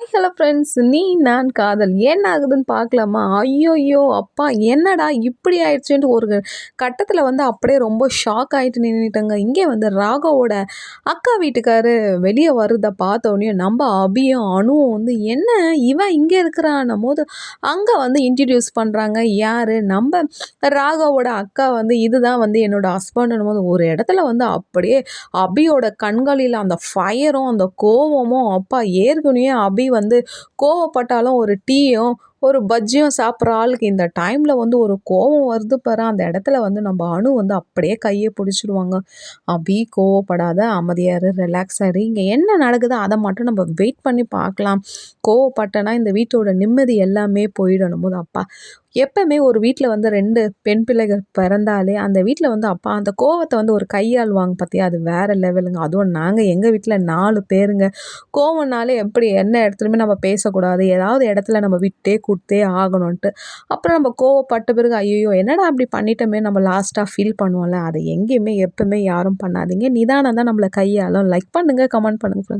Hello friends, நீ நான் காதல் என்ன ஆகுதுன்னு பார்க்கலாமா? ஐய்யய்யோ! அப்பா என்னடா இப்படி ஆயிடுச்சேன்ட்டு ஒரு கட்டத்தில அப்படியே ரொம்ப ஷாக் ஆயிட்டு நின்னுட்டேங்க. இங்கே ராகவோட அக்கா வீட்டுக்காரு வெளிய வர்றத பார்த்தோனே நம்ம அபியும், அனுவும் என்ன இவன் இங்க இருக்கிறான்னும்போது, அங்க இன்ட்ரோடியூஸ் பண்றாங்க. யாரு? நம்ப ராகவோட அக்கா இதுதான் என்னோட ஹஸ்பண்டுன்னும்போது, ஒரு இடத்துல அப்படியே அபியோட கண்களில் அந்த ஃபயரும், அந்த கோவமும் அப்பா ஏற்கனவே அபி கோவப்பட்டாலும் ஒரு டீயும், ஒரு பஜ்ஜியும் சாப்பிட்ற ஆளுக்கு இந்த டைம்ல ஒரு கோவம் வருது பாரு, அந்த இடத்துல நம்ம அணு அப்படியே கைய பிடிச்சிடுவாங்க. "அபி கோவப்படாத, அமைதியா இரு, ரிலாக்ஸா இரு. இங்க என்ன நடக்குதோ அத மட்டும் நம்ம வெயிட் பண்ணி பார்க்கலாம். கோவப்பட்டனா இந்த வீட்டோட நிம்மதி எல்லாமே போயிடணும்போது" அப்பா எப்பவுமே ஒரு வீட்ல 2 பெண் பிள்ளைகள் பிறந்தாலே, அந்த வீட்ல அப்பா அந்த கோவத்த ஒரு கையாளுவாங்க பாத்தியா, அது வேற லெவலுங்க. அதுவும் நாங்க எங்க வீட்ல 4 பேருங்க. கோவம்னாலே எப்படி எந்த இடத்துலயுமே நம்ம பேசக்கூடாது. ஏதாவது இடத்துல நம்ம விட்டே குடுத்தே ஆகணுன்ட்டு. அப்புறம் நம்ம கோவப்பட்ட பிறகு, ஐய்யய்யோ! என்னடா இப்படி பண்ணிட்டோமே நம்ம லாஸ்ட்டா ஃபீல் பண்ணுவோம்ல, அத எங்கேயுமே எப்பவுமே யாரும் பண்ணாதீங்க. நிதானம் தான் நம்மள கையாளும். லைக் பண்ணுங்க, கமெண்ட் பண்ணுங்க ஃப்ரெண்ட்ஸ்.